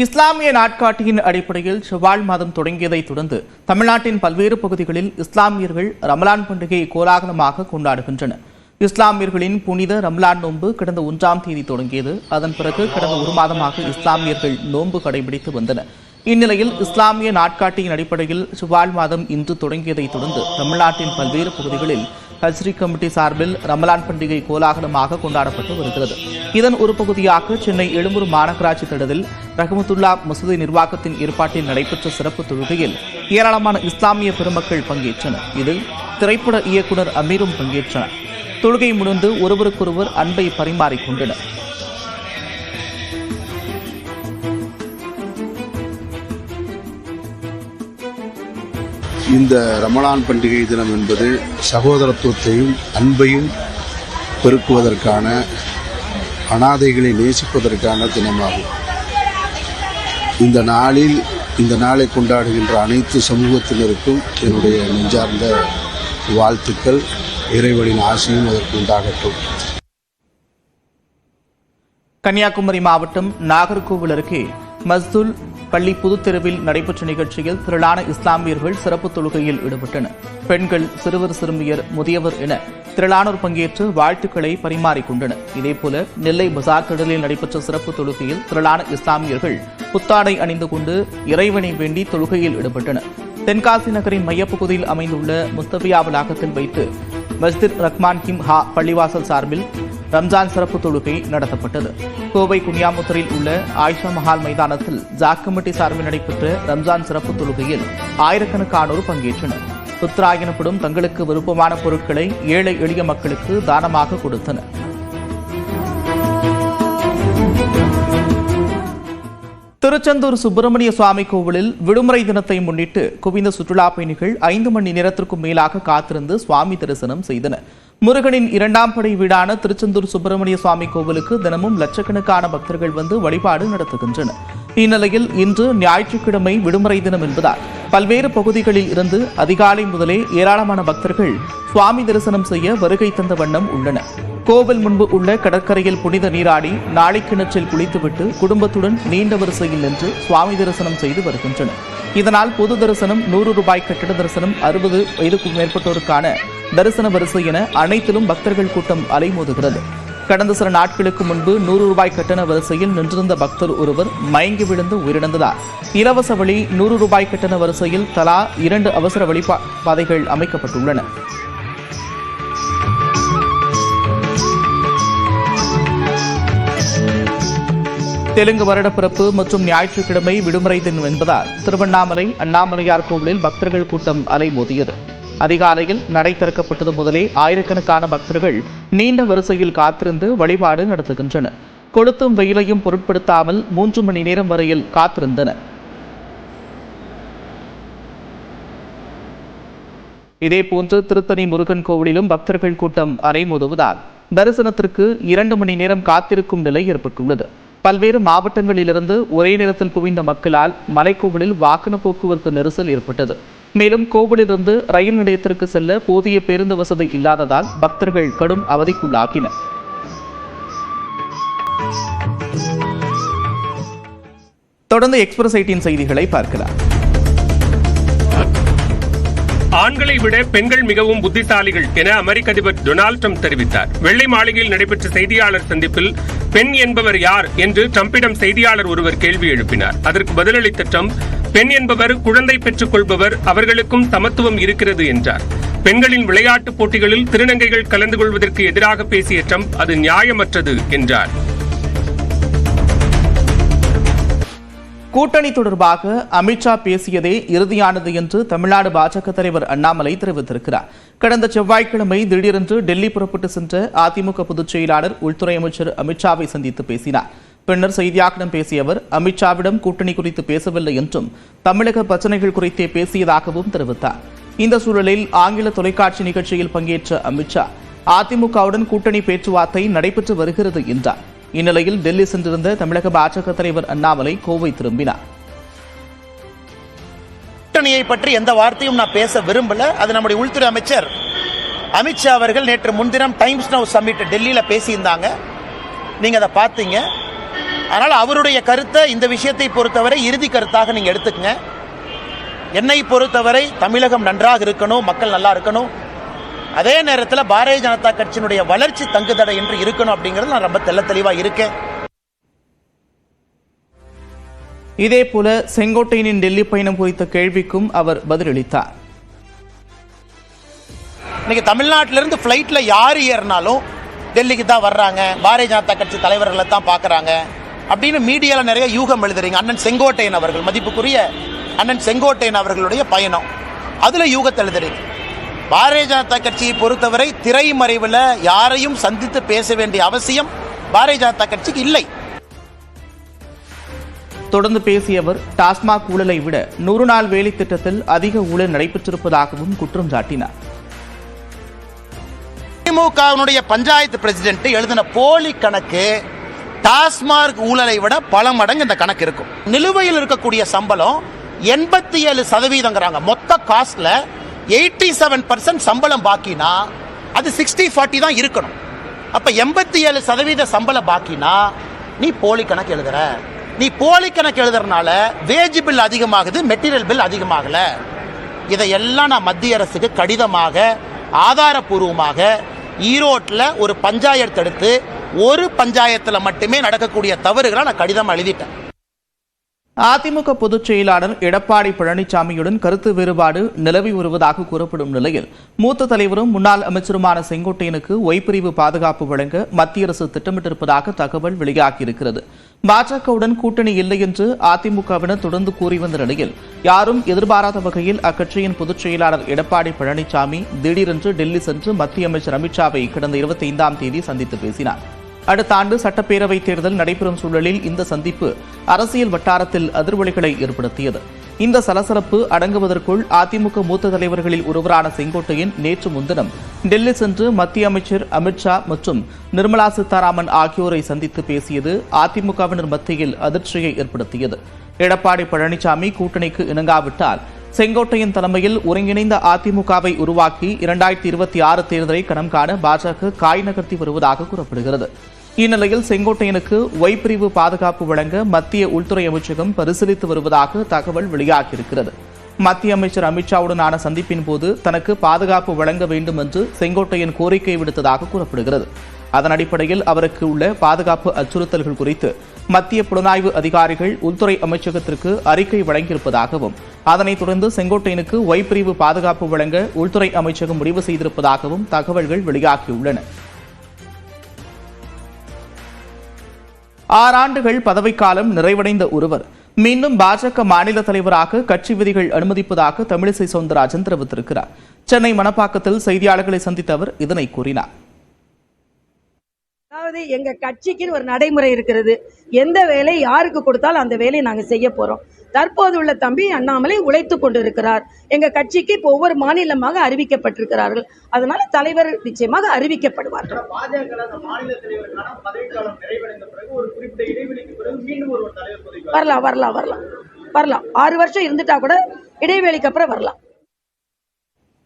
இஸ்லாமிய நாட்காட்டியின் அடிப்படையில் ஷவ்வால் மாதம் தொடங்கியதைத் தொடர்ந்து தமிழ்நாட்டின் பல்வேறு பகுதிகளில் இஸ்லாமியர்கள் ரமலான் பண்டிகையை கோலாகலமாக கொண்டாடுகின்றனர். இஸ்லாமியர்களின் புனித ரம்லான் நோன்பு கடந்த 1ஆம் தேதி தொடங்கியது. அதன் பிறகு கடந்த ஒரு மாதமாக இஸ்லாமியர்கள் நோன்பு கடைபிடித்து வந்தனர். இந்நிலையில் இஸ்லாமிய நாட்காட்டியின் அடிப்படையில் ஷவ்வால் மாதம் இன்று தொடங்கியதைத் தொடர்ந்து தமிழ்நாட்டின் பல்வேறு பகுதிகளில் ஹஜ்ரி கமிட்டி சார்பில் ரமலான் பண்டிகை கோலாகலமாக கொண்டாடப்பட்டு வருகிறது. இதன் ஒரு பகுதியாக சென்னை எழும்பூர் மாநகராட்சி திடலில் ரஹமத்துல்லா மசூதி நிர்வாகத்தின் ஏற்பாட்டில் நடைபெற்ற சிறப்பு தொழுகையில் ஏராளமான இஸ்லாமிய பெருமக்கள் பங்கேற்றனர். இதில் திரைப்பட இயக்குநர் அமீரும் பங்கேற்றனர். தொழுகை முடிந்து ஒருவருக்கொருவர் அன்பை பரிமாறிக்கொண்டனர். இந்த ரமலான் பண்டிகை தினம் என்பது சகோதரத்துவத்தையும் அன்பையும் பெருக்குவதற்கான, அனாதைகளை நேசிப்பதற்கான தினமாகும். இந்த நாளை கொண்டாடுகின்ற அனைத்து சமூகத்தினருக்கும் என்னுடைய நெஞ்சார்ந்த வாழ்த்துக்கள். இறைவனின் ஆசையும் அதற்கு உண்டாகட்டும். கன்னியாகுமரி மாவட்டம் நாகர்கோவில் அருகே மஸ்துல் பள்ளி புதுத்தெருவில் நடைபெற்ற நிகழ்ச்சியில் திரளான இஸ்லாமியர்கள் சிறப்பு தொழுகையில் ஈடுபட்டனர். பெண்கள், சிறுவர் சிறுமியர், முதியவர் என திரளானோர் பங்கேற்று வாழ்த்துக்களை பரிமாறிக்கொண்டனர். இதேபோல நெல்லை பசார் திடலில் நடைபெற்ற சிறப்பு தொழுகையில் திரளான இஸ்லாமியர்கள் புத்தாடை அணிந்து கொண்டு இறைவனை வேண்டி தொழுகையில் ஈடுபட்டனர். தென்காசி நகரின் மையப்பகுதியில் அமைந்துள்ள முஸ்தபியா வளாகத்தில் வைத்து மஸ்ஜித் ரஹ்மான் கிம் ஹா பள்ளிவாசல் சார்பில் ரம்ஜான் சிறப்பு தொழுகை நடத்தப்பட்டது. கோவை குனியாமுத்தரில் உள்ள ஆயிஷா மஹால் மைதானத்தில் ஜாக் கமிட்டி சார்பில் நடைபெற்ற ரம்ஜான் சிறப்பு தொழுகையில் ஆயிரக்கணக்கானோர் பங்கேற்றனர். புத்ரா எனப்படும் தங்களுக்கு விருப்பமான பொருட்களை ஏழை எளிய மக்களுக்கு தானமாக கொடுத்தனர். திருச்செந்தூர் சுப்பிரமணிய சுவாமி கோவிலில் விடுமுறை தினத்தை முன்னிட்டு குவிந்த சுற்றுலா பயணிகள் 5 மணி நேரத்திற்கும் மேலாக காத்திருந்து சுவாமி தரிசனம் செய்தனர். முருகனின் 2ஆம் படை வீடான திருச்செந்தூர் சுப்பிரமணிய சுவாமி கோவிலுக்கு தினமும் லட்சக்கணக்கான பக்தர்கள் வந்து வழிபாடு நடத்துகின்றனர். இந்நிலையில் இன்று ஞாயிற்றுக்கிழமை விடுமுறை தினம் என்பதால் பல்வேறு பகுதிகளில் இருந்து அதிகாலை முதலே ஏராளமான பக்தர்கள் சுவாமி தரிசனம் செய்ய வருகை தந்த வண்ணம் உள்ளனர். கோவில் முன்பு உள்ள கடற்கரையில் புனித நீராடி நாளை கிணற்றில் குளித்துவிட்டு குடும்பத்துடன் நீண்ட வரிசையில் நின்று சுவாமி தரிசனம் செய்து வருகின்றனர். இதனால் பொது தரிசனம், 100 ரூபாய் கட்டண தரிசனம், 60 வயதுக்கும் மேற்பட்டோருக்கான தரிசன வரிசை என அனைத்திலும் பக்தர்கள் கூட்டம் அலைமோதுகிறது. கடந்த சில நாட்களுக்கு முன்பு 100 ரூபாய் கட்டண வரிசையில் நின்றிருந்த பக்தர் ஒருவர் மயங்கி விழுந்து உயிரிழந்ததால் இலவச வழி 100 ரூபாய் கட்டண வரிசையில் தலா 2 அவசர வழிபாதைகள் அமைக்கப்பட்டுள்ளன. தெலுங்கு வருடப்பிறப்பு மற்றும் ஞாயிற்றுக்கிழமை விடுமுறை தினம் என்பதால் திருவண்ணாமலை அண்ணாமலையார் கோவிலில் பக்தர்கள் கூட்டம் அலைமோதியது. அதிகாலையில் நடை திறக்கப்பட்டது முதலே ஆயிரக்கணக்கான பக்தர்கள் நீண்ட வரிசையில் காத்திருந்து வழிபாடு நடத்துகின்றனர். கொளுத்தும் வெயிலையும் பொருட்படுத்தாமல் 3 மணி நேரம் வரையில் காத்திருந்தனர். இதேபோன்று திருத்தணி முருகன் கோவிலிலும் பக்தர்கள் கூட்டம் அலைமோதுவதால் தரிசனத்திற்கு 2 மணி நேரம் காத்திருக்கும் நிலை ஏற்பட்டுள்ளது. பல்வேறு மாவட்டங்களிலிருந்து ஒரே நேரத்தில் குவிந்த மக்களால் மலைக்கோவிலில் வாகன போக்குவரத்து நெரிசல் ஏற்பட்டது. மேலும் கோவிலிலிருந்து ரயில் நிலையத்திற்கு செல்ல போதிய பேருந்து வசதி இல்லாததால் பக்தர்கள் கடும் அவதிக்குள்ளாகினர். தொடர்ந்து எக்ஸ்பிரஸ் 18 செய்திகளை பார்க்கலாம். ஆண்களை விட பெண்கள் மிகவும் புத்திசாலிகள் என அமெரிக்க அதிபர் டொனால்டு ட்ரம்ப் தெரிவித்தார். வெள்ளை மாளிகையில் நடைபெற்ற செய்தியாளர் சந்திப்பில் பெண் என்பவர் யார் என்று ட்ரம்பிடம் செய்தியாளர் ஒருவர் கேள்வி எழுப்பினார். அதற்கு பதிலளித்த ட்ரம்ப், பெண் என்பவர் குழந்தை பெற்றுக் கொள்பவர், அவர்களுக்கும் சமத்துவம் இருக்கிறது என்றார். பெண்களின் விளையாட்டுப் போட்டிகளில் திருநங்கைகள் கலந்து கொள்வதற்கு எதிராக பேசிய ட்ரம்ப் அது நியாயமற்றது என்றார். கூட்டணி தொடர்பாக அமித்ஷா பேசியதே இறுதியானது என்று தமிழ்நாடு பாஜக தலைவர் அண்ணாமலை தெரிவித்திருக்கிறார். கடந்த செவ்வாய்க்கிழமை திடீரென்று டெல்லி புறப்பட்டு சென்ற அதிமுக பொதுச் செயலாளர் உள்துறை அமைச்சர் அமித்ஷாவை சந்தித்து பேசினார். பின்னர் செய்தியாளர்களிடம் பேசிய அவர் அமித்ஷாவிடம் கூட்டணி குறித்து பேசவில்லை என்றும் தமிழக பிரச்சனைகள் குறித்தே பேசியதாகவும் தெரிவித்தார். இந்த சூழலில் ஆங்கில தொலைக்காட்சி நிகழ்ச்சியில் பங்கேற்ற அமித்ஷா அதிமுகவுடன் கூட்டணி பேச்சுவார்த்தை நடைபெற்று வருகிறது என்றார். இந்நிலையில் டெல்லி சென்றிருந்த தமிழக பாஜக தலைவர் அண்ணாமலை கோவை திரும்பினார். கூட்டணியை பற்றி எந்த வார்த்தையும் நான் பேச விரும்பல. அது நம்முடைய உள்துறை அமைச்சர் அமித்ஷா அவர்கள் நேற்று முன்தினம் டைம்ஸ் நவ் சம்மிட் டெல்லியில பேசியிருந்தாங்க. நீங்க அதை பார்த்தீங்க. அதனால் அவருடைய கருத்தை இந்த விஷயத்தை பொறுத்தவரை இறுதி கருத்தாக நீங்கள் எடுத்துக்கங்க. என்னை பொறுத்தவரை தமிழகம் நன்றாக இருக்கணும், மக்கள் நல்லா இருக்கணும், அதே நேரத்தில் பாரதிய ஜனதா கட்சியினுடைய வளர்ச்சி தங்குதடை என்று இருக்கணும் அப்படிங்கிறது நான் ரொம்ப தெளிவாக இருக்கேன். இதேபோல செங்கோட்டையனின் டெல்லி பயணம் குறித்த கேள்விக்கும் அவர் பதிலளித்தார். இன்னைக்கு தமிழ்நாட்டிலிருந்து ஃப்ளைட்ல யார் ஏறினாலும் டெல்லிக்கு தான் வர்றாங்க, பாரதிய ஜனதா கட்சி தலைவர்களை தான் பார்க்குறாங்க அப்படின்னு மீடியாவில் நிறைய யூகம் எழுதுறீங்க. அண்ணன் செங்கோட்டையன் அவர்கள், மதிப்புக்குரிய அண்ணன் செங்கோட்டையன் அவர்களுடைய பயணம், அதில் யூகத்தை எழுதுறீங்க. பாரதிய ஜனதா கட்சியை பொறுத்தவரை திரைமறைவில் யாரையும் சந்தித்து பேச வேண்டிய அவசியம் பாரதிய ஜனதா கட்சிக்கு இல்லை. தொடர்ந்து பேசிய அவர் டாஸ்மாக் ஊழலை விட 100 நாள் வேலை திட்டத்தில் அதிக ஊழல் நடைபெற்றிருப்பதாகவும் குற்றம் சாட்டினார். திமுகவினுடைய பஞ்சாயத்து பிரசிடென்ட் எழுதின போலி கணக்கு டாஸ்மாக் ஊழலை விட பல மடங்கு இந்த கணக்கு இருக்கும். நிலுவையில் இருக்கக்கூடிய சம்பளம் 87%. மொத்த காஸ்ட்ல 87% சம்பளம் பாக்கினா அது 60-40 தான் இருக்கணும். அப்ப 87% சம்பளம் பாக்கினா நீ போலி கணக்கு எழுதுற. நீ போலி கணக்கு எழுதுறதுனால வேஜ் பில் அதிகமாகுது, மெட்டீரியல் பில் அதிகமாகல. இதையெல்லாம் நான் மத்திய அரசுக்கு கடிதமாக ஆதாரப்பூர்வமாக ஈரோட்டில் ஒரு பஞ்சாயத்து எடுத்து ஒரு பஞ்சாயத்தில் மட்டுமே நடக்கக்கூடிய தவறுகளை நான் கடிதம் எழுதிட்டேன். அதிமுக பொதுச் செயலாளர் எடப்பாடி பழனிசாமியுடன் கருத்து வேறுபாடு நிலவி வருவதாக கூறப்படும் நிலையில் மூத்த தலைவரும் முன்னாள் அமைச்சருமான செங்கோட்டையனுக்கு ஒய்பிரிவு பாதுகாப்பு வழங்க மத்திய அரசு திட்டமிட்டிருப்பதாக தகவல் வெளியாகியிருக்கிறது. பாஜகவுடன் கூட்டணி இல்லை என்று அதிமுகவினர் தொடர்ந்து கூறி வந்த நிலையில் யாரும் எதிர்பாராத வகையில் அக்கட்சியின் பொதுச் செயலாளர் எடப்பாடி பழனிசாமி திடீரென்று டெல்லி சென்று மத்திய அமைச்சர் அமித்ஷாவை கடந்த 25ஆம் தேதி சந்தித்து பேசினார். அடுத்த ஆண்டு சட்டப்பேரவைத் தேர்தல் நடைபெறும் சூழலில் இந்த சந்திப்பு அரசியல் வட்டாரத்தில் அதிர்வலைகளை ஏற்படுத்தியது. இந்த சலசலப்பு அடங்குவதற்குள் அதிமுக மூத்த தலைவர்களில் ஒருவரான செங்கோட்டையன் நேற்று முன்தினம் டெல்லி சென்று மத்திய அமைச்சர் அமித்ஷா மற்றும் நிர்மலா சீதாராமன் ஆகியோரை சந்தித்து பேசியது அதிமுகவினர் மத்தியில் அதிர்ச்சியை ஏற்படுத்தியது. எடப்பாடி பழனிசாமி கூட்டணிக்கு இணங்காவிட்டால் செங்கோட்டையன் தலைமையில் ஒருங்கிணைந்த அதிமுகவை உருவாக்கி 2026 தேர்தலை கணம் காண பாஜக காய் நகர்த்தி வருவதாக கூறப்படுகிறது. இந்நிலையில் செங்கோட்டையனுக்கு ஒய்பிரிவு பாதுகாப்பு வழங்க மத்திய உள்துறை அமைச்சகம் பரிசீலித்து வருவதாக தகவல் வெளியாகியிருக்கிறது. மத்திய அமைச்சர் அமித்ஷாவுடனான சந்திப்பின் போது தனக்கு பாதுகாப்பு வழங்க வேண்டும் என்று செங்கோட்டையன் கோரிக்கை விடுத்ததாக கூறப்படுகிறது. அதன் அடிப்படையில் அவருக்கு உள்ள பாதுகாப்பு அச்சுறுத்தல்கள் குறித்து மத்திய புலனாய்வு அதிகாரிகள் உள்துறை அமைச்சகத்திற்கு அறிக்கை வழங்கியிருப்பதாகவும் அதனைத் தொடர்ந்து செங்கோட்டையனுக்கு ஒய்பிரிவு பாதுகாப்பு வழங்க உள்துறை அமைச்சகம் முடிவு செய்திருப்பதாகவும் தகவல்கள் வெளியாகியுள்ளன. 6 ஆண்டுகள் பதவிக்காலம் நிறைவடைந்த ஒருவர் மீண்டும் பாஜக மாநில தலைவராக கட்சி விதிகள் அனுமதிப்பதாக தமிழிசை சவுந்தரராஜன் தெரிவித்திருக்கிறார். சென்னை மணப்பாக்கத்தில் செய்தியாளர்களை சந்தித்த அவர் இதனை கூறினார். அதாவது எங்க கட்சிக்கு ஒரு நடைமுறை இருக்கிறது. எந்த வேலை யாருக்கு கொடுத்தாலும் அந்த வேலையை நாங்க செய்ய போறோம். தற்போது உள்ள தம்பி அண்ணாமலை உழைத்துக் கொண்டிருக்கிறார். எங்க கட்சிக்கு இப்போ ஒவ்வொரு மாநிலமாக அறிவிக்கப்பட்டிருக்கிறார்கள். அதனால தலைவர் நிச்சயமாக அறிவிக்கப்படுவார்கள். வரலாம் 6 வருஷம் இருந்துட்டா கூட இடைவேளைக்கு அப்புறம் வரலாம்.